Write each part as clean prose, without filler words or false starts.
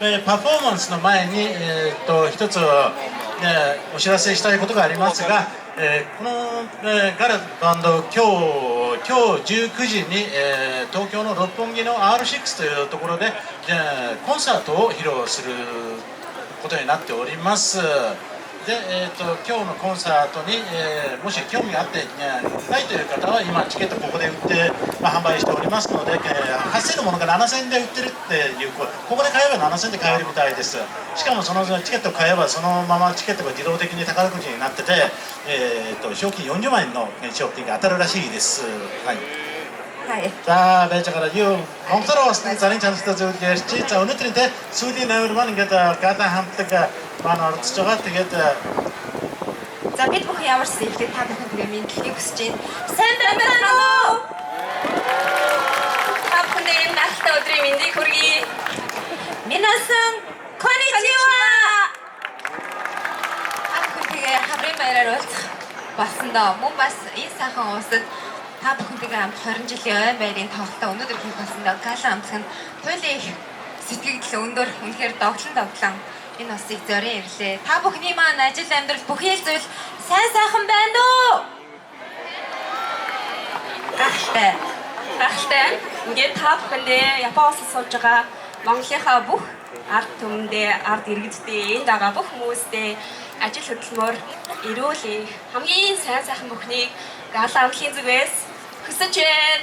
パフォーマンスの前に、一つお知らせしたいことがありますが、この、ガラバンド今日19時に、東京の六本木の R6 というところで、コンサートを披露することになっております。で、今日のコンサートに、もし興味があってないという方は今チケットここで売って、販売しておりますので、8000のものが7000円で売ってるっていうここで買えば7000円で買えるみたいです。しかもそのチケットを買えばそのままチケットが自動的に宝くじになってて、賞金40万円の賞金が当たるらしいです。はい。За байж байгаа юу Монголоор болсон зарим чанартай зүйл ярьж чи за өнөөдөр тэ сүүлийн номер маань ингээд гадаа хамтлаг маань орцож байгаа. Тэгээд за бид бүх ямар ч зүйлтэй та бүхэн тэгээ мэдлэгийг хүсэж байна. Сайн байна уу? Та бүхэнд наалтаа өдрийн мэндийг хүргэе. Минасан конничива. Та бүхэн тэгээ хаврын баяраар уулзах болсон доо. Мөн бас энэ сайхан уусад та бүхэнтэйгээ хамт 20 жилийн ой байрын тоглолтоо өнөөдөр хийх болсон доо. Гала амтхан туйлын их сэтгэл өндөр үнэхээр догтлон энэ усыг зорин ирлээ. Та бүхний маань ажил амьдрал бүхий л зүйл сайн сайхан байна уу? Гахалтай. Ингээд та бүхэндээ Японоос сууж байгаа Монголынхаа бүх ард түмэндээ ард иргэдтэй энд байгаа бүх хүмүүстээ ажил хөдөлмөр эрүүл хамгийн сайн сайхан бүхнийг Гала амтхийн зүгээс хүсэж байна.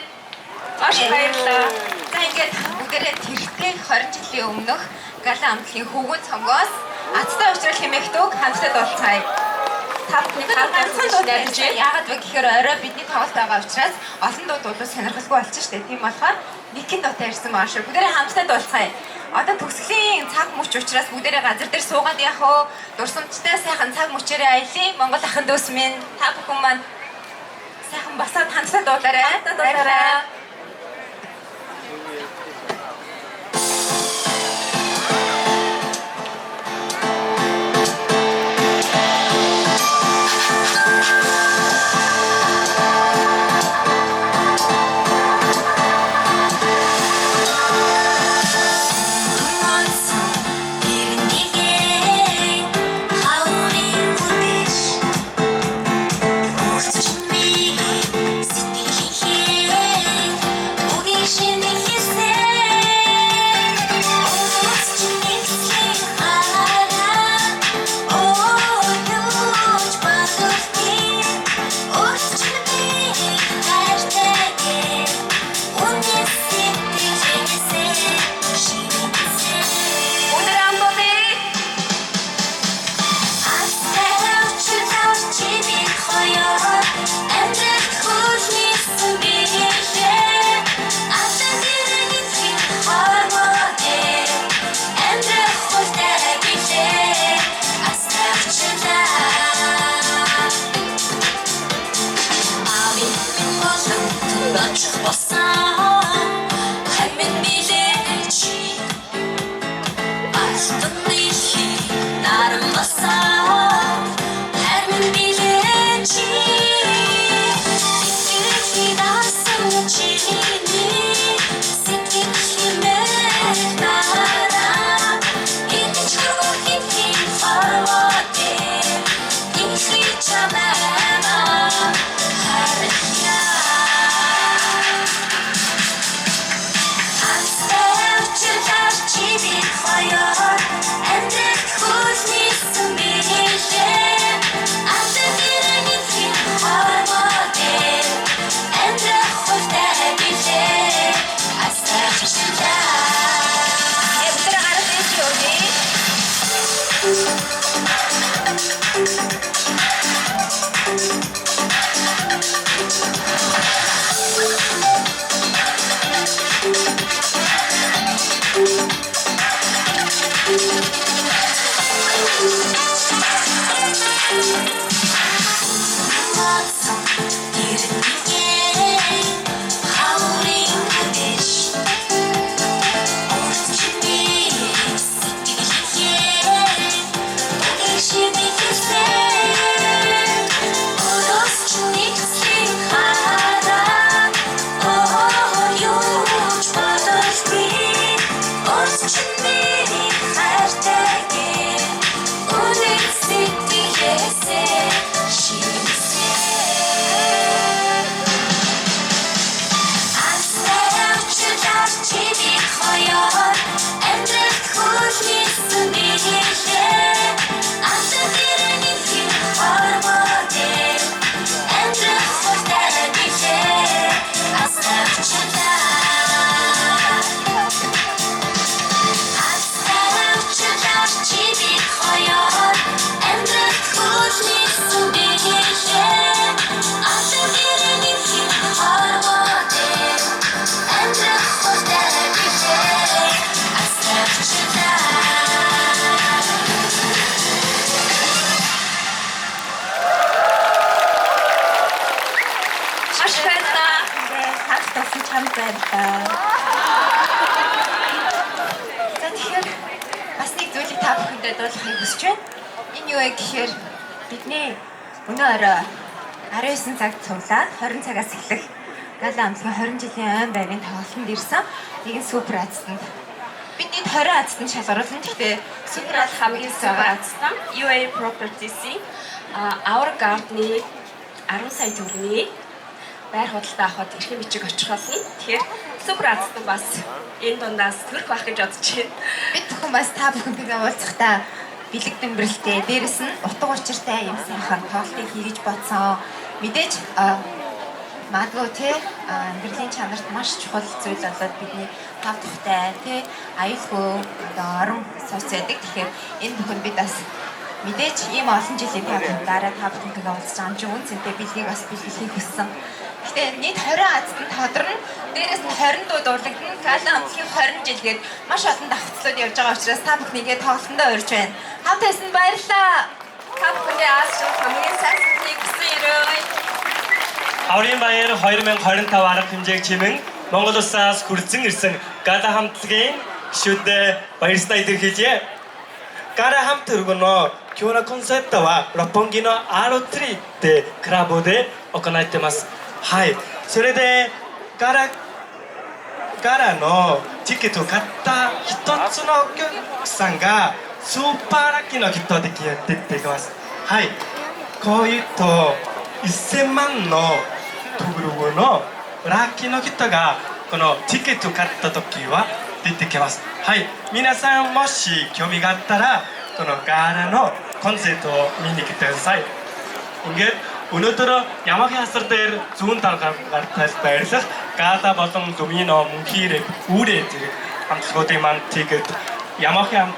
Маш баярлалаа. За ингээд бүгдээрээ тэрхтээ 20 жилийн өмнөх Гала амтхийн хөвгөн цомгоос Аттай уучрал хэмээх дуу хамтдаа дуулцгаая. Та бүхний ганцхан дуу ярьж яагаад вэ гэхээр орой бидний тоглолт байгаа учраас олон дуу дуулах сонирхолтой болчих штэ. Тийм болохоор нэгэн дуутай ярьсан маа шүү. Бүгдээрээ хамтдаа дуулцгаая. Одоо төгсгөлийн цаг мөч учраас бүгдээрээ газар дээр суугаад явах уу? Дурсамжтай сайхан цаг мөчээрээ аялын Монгол ахын дүүс минь та бүхэн маань сайхан басаад хамтдаа дуулаарай. та бүхэндээ дуулахыг хүсэж байна. Энэ юу вэ гэхээр бидний өнөө орой 19 цагт цуглаад 20 цагаас эхлэх гала амтлагын 20 жилийн айн байрын тоглолтод ирсэн. Нэгэн супер азтанд бидний 20 азтанд шалгаруулсан. Гэхдээ Супер аз хамгийн супер азтан UA Properties-ийн Our Garden-ы 10 сая төгрөгийн байр худалдаа авахд эрхэм бичиг очих болно. Тэгэхээр супер азтан бас энэ дундаас төрөх байх гэж бодож байна. бид бүхэн бас та бүхэнтэйгээ уулзахдаа бэлэг дэмбэрэлтэй, дээрэс нь утга учиртай юм сайхан тоглолтыг хийж бодсон. Мэдээж магадгүй те амьдралын чанарт маш чухал зүйл болоод бидний тав тухтай те аюулгүй одоо орон сууц байдаг. Тэгэхээр энэ бүхэнд бид бас мэдээж ийм олон жилийн дараа та бүхэнтэйгээ уулзсан амжиг үнцэнтэй бэлгийг бас бэлгэлхийг хүссэн. Гэхдээ нийт 20 азтанд тодорно. Дээрээс нь 20 дуу дурлагдана. Гала амтлагын 20 жилгээд маш олон давхцлууд явж байгаа учраас та бүхнийгээ тоглолтондоо урьж байна. Хамт байсан баярлалаа. Та бүхэндээ аз жаргал хамгийн сайн сайхныг хүсэн өрөөе. Аврын баяр 2025 арга хэмжээг чимэн Монгол улсаас хүрсэн ирсэн гала хамтлагийн гишүүдэд баярлалаа илэрхийлье. Гала хамт өргөнөө Кёна концептは六本木の R3 ってクラブで行ってます。はい。それでガラのチケットを買った一つのお客さんがスーパーラッキーの人で出てきます。はい。こういうと1000万のトグルのラッキーの人がこのチケットを買った時は出てきます。はい。皆さんもし興味があったらこのガラのコンセプトを見に来てください. Ингээд өнөөдөр ямагийн хасар дээр зүүн талгаар гартаас байрлах гала болон домино мөнхийрэг үүрээд хамтлагуудын маань тэгээд ямагийн